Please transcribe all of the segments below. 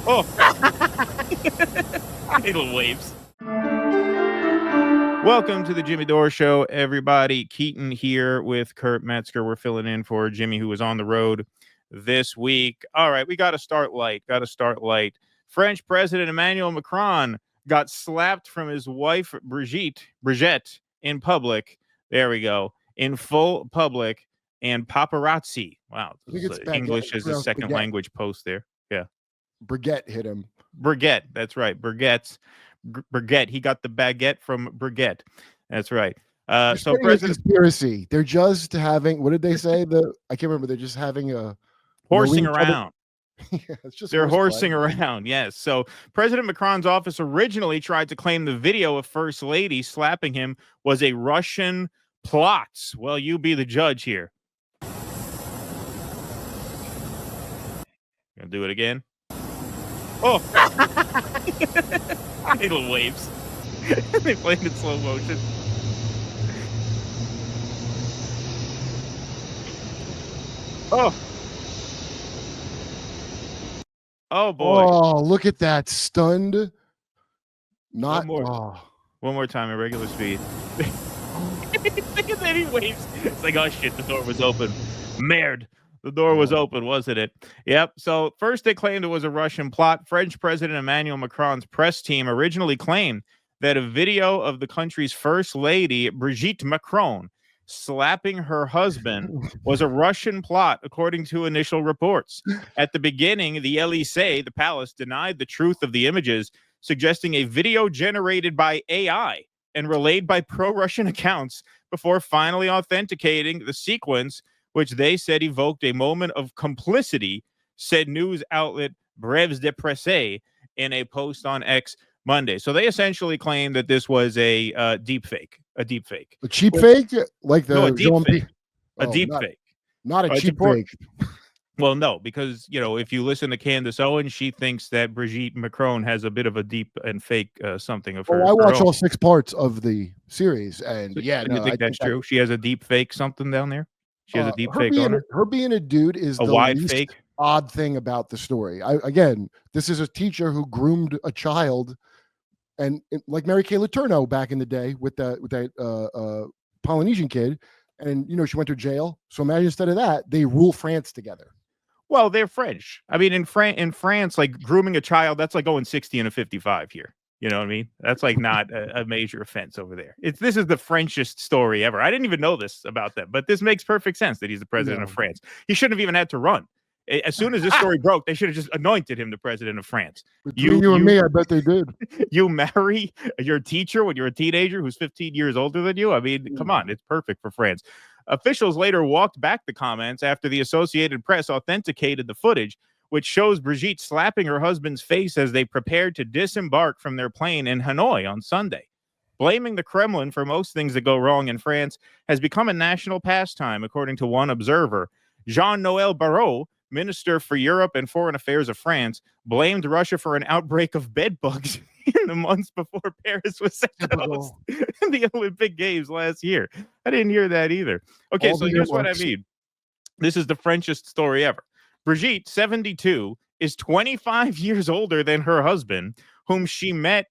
Oh, little waves. Welcome to the Jimmy Dore Show, everybody. Keaton here with Kurt Metzger. We're filling in for Jimmy, who was on the road this week. All right, we got to start light. French President Emmanuel Macron got slapped from his wife, Brigitte, in public. There we go. In full public and paparazzi. Wow. English is a second language post there. Yeah. Brigitte hit him. Brigitte. That's right. Brigitte. He got the baguette from Brigitte. That's right. So President conspiracy. They're just having, what did they say? I can't remember. They're just having a horsing around. Yeah, it's just they're horsing around. Yes. So President Macron's office originally tried to claim the video of First Lady slapping him was a Russian plot. Well, you be the judge here. Gonna do it again. Oh, little waves. They played in slow motion. Oh boy. Oh, look at that. Stunned. One more time at regular speed. Look at that, he waves. It's like, oh shit, the door was open. Merde. The door was open, wasn't it? Yep. So first they claimed it was a Russian plot. French President Emmanuel Macron's press team originally claimed that a video of the country's first lady, Brigitte Macron, slapping her husband was a Russian plot, according to initial reports. At the beginning, the Élysée, the palace, denied the truth of the images, suggesting a video generated by AI and relayed by pro-Russian accounts before finally authenticating the sequence, which they said evoked a moment of complicity, said news outlet Brèves de Presse in a post on X Monday. So they essentially claim that this was a deep fake. A cheap fake? Like the... No, a deep fake. Fake. Not a cheap fake. Well, no, because, if you listen to Candace Owens, she thinks that Brigitte Macron has a bit of a deep and fake something of her. I watch all 6 parts of the series, and I think that's true. She has a deep fake something down there. She has a deep fake on her. Her being a dude is a the wide least fake odd thing about the story. Again, this is a teacher who groomed a child, and like Mary Kay Letourneau back in the day with that Polynesian kid, and she went to jail. So imagine instead of that, they rule France together. Well, they're French. I mean, in France, like grooming a child, that's like going 60 and a 55 here. You know what I mean? That's like not a major offense over there. This is the Frenchest story ever. I didn't even know this about them, but this makes perfect sense that he's the president of France. He shouldn't have even had to run. As soon as this story broke, they should have just anointed him the president of France. You and me, I bet they did. You marry your teacher when you're a teenager who's 15 years older than you? I mean, come on, it's perfect for France. Officials later walked back the comments after the Associated Press authenticated the footage, which shows Brigitte slapping her husband's face as they prepared to disembark from their plane in Hanoi on Sunday. Blaming the Kremlin for most things that go wrong in France has become a national pastime, according to one observer. Jean-Noël Barrot, Minister for Europe and Foreign Affairs of France, blamed Russia for an outbreak of bed bugs in the months before Paris was set to host the Olympic Games last year. I didn't hear that either. Okay, so here's what I mean. This is the Frenchest story ever. Brigitte, 72, is 25 years older than her husband, whom she met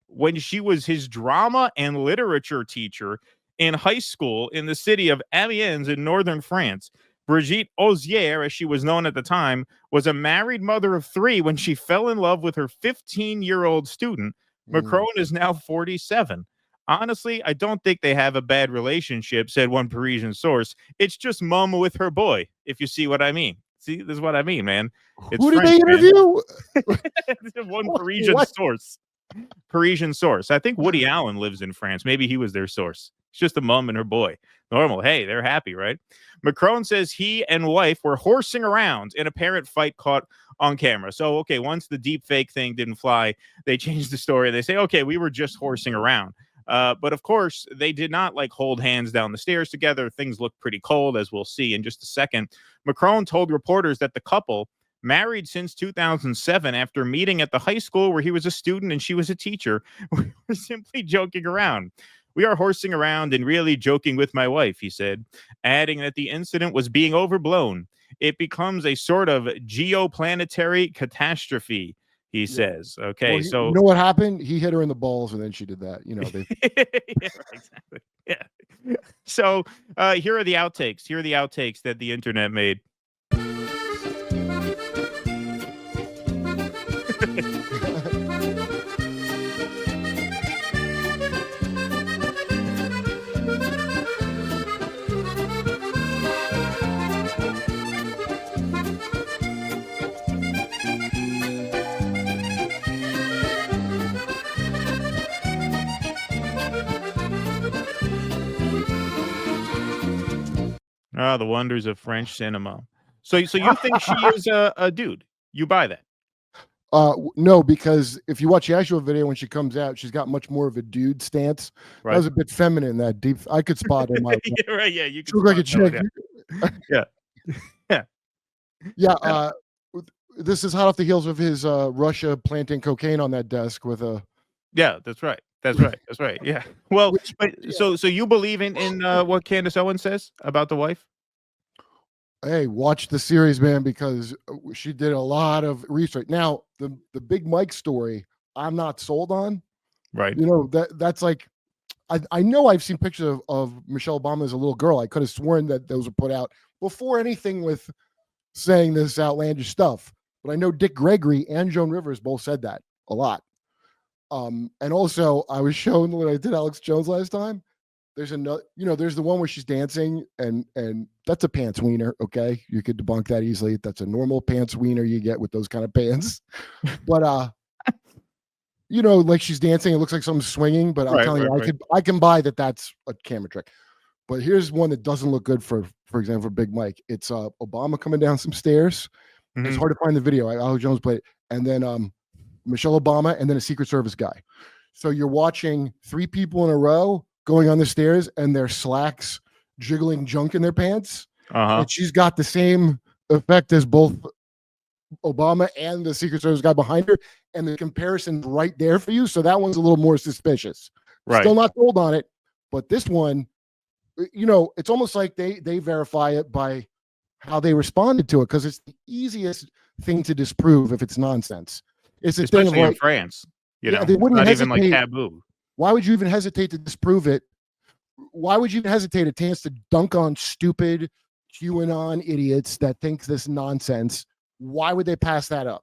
when she was his drama and literature teacher in high school in the city of Amiens in northern France. Brigitte Ozier, as she was known at the time, was a married mother of 3 when she fell in love with her 15-year-old student. Macron is now 47. Honestly, I don't think they have a bad relationship, said one Parisian source. It's just mom with her boy, if you see what I mean. See, this is what I mean, man. It's Who did they interview? One Parisian source. I think Woody Allen lives in France. Maybe he was their source. It's just a mom and her boy. Normal. Hey, they're happy, right? Macron says he and wife were horsing around in apparent fight caught on camera. So, okay, once the deep fake thing didn't fly, they changed the story. They say, okay, we were just horsing around. But of course, they did not hold hands down the stairs together. Things look pretty cold, as we'll see in just a second. Macron told reporters that the couple, married since 2007 after meeting at the high school where he was a student and she was a teacher, were simply joking around. We are horsing around and really joking with my wife, he said, adding that the incident was being overblown. It becomes a sort of geoplanetary catastrophe. he says. Okay, Well, you so know what happened? He hit her in the balls, and then she did that. You know, they yeah, exactly. Yeah. So here are the outtakes. Here are the outtakes that the internet made. Ah, the wonders of French cinema. So you think she is a dude? You buy that? no, because if you watch the actual video when she comes out, she's got much more of a dude stance. Right. That was a bit feminine. That deep, I could spot in my. Yeah, right. Yeah, you She can looked like a spot chick. that, yeah. Yeah. Yeah. This is hot off the heels of his Russia planting cocaine on that desk with a. Yeah, that's right. That's right. That's right. Yeah. Well, Which- but so you believe in what Candace Owens says about the wife? Hey, watch the series, man, because she did a lot of research. Now, the Big Mike story, I'm not sold on. Right. You know, that's like, I know I've seen pictures of Michelle Obama as a little girl. I could have sworn that those were put out before anything with saying this outlandish stuff. But I know Dick Gregory and Joan Rivers both said that a lot. And also, I was shown when I did Alex Jones last time. There's another, you know, there's the one where she's dancing, and that's a pants wiener. Okay, you could debunk that easily. That's a normal pants wiener you get with those kind of pants. But you know, like she's dancing, it looks like something's swinging. But I'm telling you, I can buy that that's a camera trick. But here's one that doesn't look good for example, for Big Mike. It's Obama coming down some stairs. Mm-hmm. It's hard to find the video. Alex Jones played it, and then Michelle Obama, and then a Secret Service guy. So you're watching three people in a row going on the stairs, and their slacks jiggling junk in their pants. And she's got the same effect as both Obama and the Secret Service guy behind her, and the comparison's right there for you. So that one's a little more suspicious. Right. Still not sold on it, but this one, you know, it's almost like they verify it by how they responded to it, because it's the easiest thing to disprove if it's nonsense. It's a especially thing of, like, in France. You know, they wouldn't not hesitate, even like taboo. Why would you even hesitate to disprove it? Why would you even hesitate a chance to dunk on stupid QAnon idiots that think this nonsense? Why would they pass that up?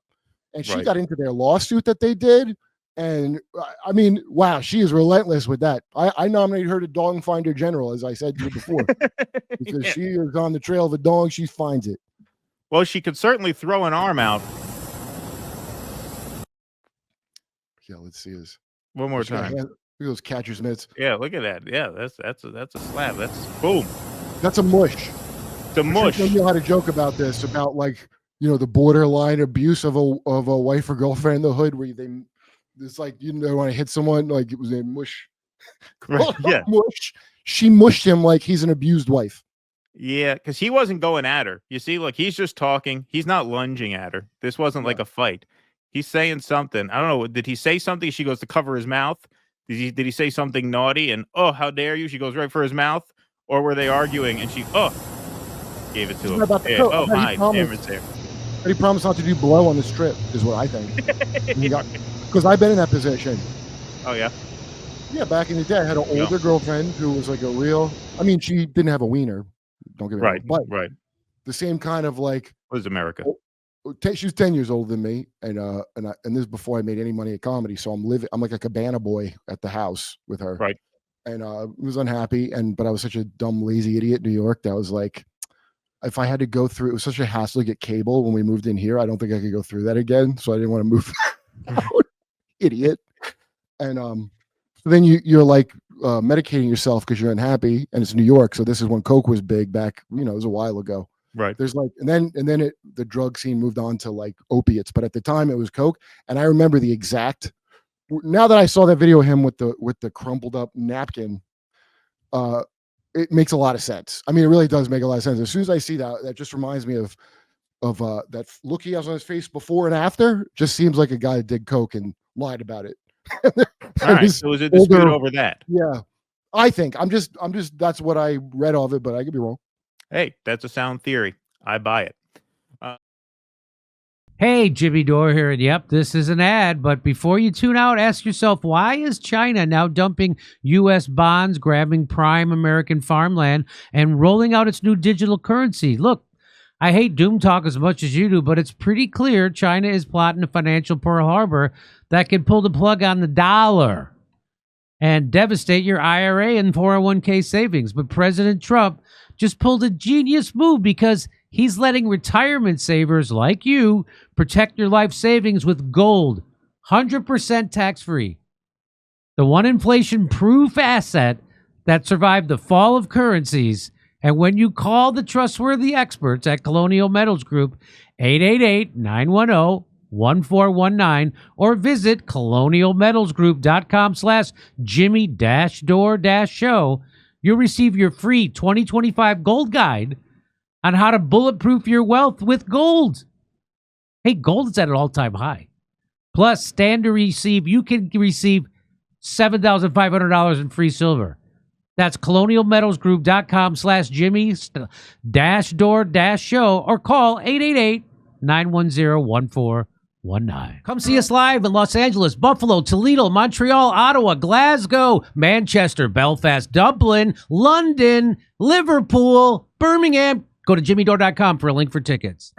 And she got into their lawsuit that they did. And I mean, wow, she is relentless with that. I nominate her to Dong Finder General, as I said to you before, because she is on the trail of a dong. She finds it. Well, she could certainly throw an arm out. Yeah, let's see this one more time. Look at those catcher's mitts. Yeah, look at that. Yeah, that's a slap. That's boom. That's a mush. The mush. You know how to joke about this, about, like, you know, the borderline abuse of a wife or girlfriend in the hood, where it's like, you know, want to hit someone, like it was a mush. Right, yeah. Mush. She mushed him like he's an abused wife. Yeah, because he wasn't going at her. You see, look, he's just talking. He's not lunging at her. This wasn't like a fight. He's saying something. I don't know. Did he say something? She goes to cover his mouth. Did he say something naughty? And, oh, how dare you? She goes right for his mouth. Or were they arguing? And she, gave it to him. Yeah. Oh, hi, camera's there. But he promised not to do blow on this trip, is what I think. Because I've been in that position. Oh, yeah? Yeah, back in the day, I had an older girlfriend who was like a real, I mean, she didn't have a wiener. Don't get me wrong. But the same kind of, like. What is America? She was 10 years older than me, and this is before I made any money at comedy. So I'm like a cabana boy at the house with her. Right. And was unhappy, but I was such a dumb, lazy idiot in New York that was like, if I had to go through, it was such a hassle to get cable when we moved in here. I don't think I could go through that again. So I didn't want to move out. Idiot. And so then you're like medicating yourself because you're unhappy, and it's New York. So this is when Coke was big back, you know, it was a while ago. Right. There's like, and then the drug scene moved on to like opiates, but at the time it was Coke. And I remember the exact, now that I saw that video of him with the crumpled up napkin, it makes a lot of sense. I mean, it really does make a lot of sense. As soon as I see that, that just reminds me of that look he has on his face before and after. Just seems like a guy that did Coke and lied about it. All right. So was it dispute over that? Yeah. I think I'm just that's what I read of it, but I could be wrong. Hey, that's a sound theory. I buy it. Hey, Jimmy Dore here, and yep, this is an ad, but before you tune out, ask yourself, why is China now dumping U.S. bonds, grabbing prime American farmland, and rolling out its new digital currency? Look, I hate doom talk as much as you do, but it's pretty clear China is plotting a financial Pearl Harbor that could pull the plug on the dollar and devastate your IRA and 401k savings. But President Trump just pulled a genius move because he's letting retirement savers like you protect your life savings with gold, 100% tax-free. The one inflation-proof asset that survived the fall of currencies. And when you call the trustworthy experts at Colonial Metals Group, 888-910-1419, or visit colonialmetalsgroup.com/Jimmy-Dore-show, you'll receive your free 2025 gold guide on how to bulletproof your wealth with gold. Hey, gold is at an all-time high. Plus, you can receive $7,500 in free silver. That's colonialmetalsgroup.com/Jimmy-Dore-show or call 888-910-1419. Come see us live in Los Angeles, Buffalo, Toledo, Montreal, Ottawa, Glasgow, Manchester, Belfast, Dublin, London, Liverpool, Birmingham. Go to jimmydore.com for a link for tickets.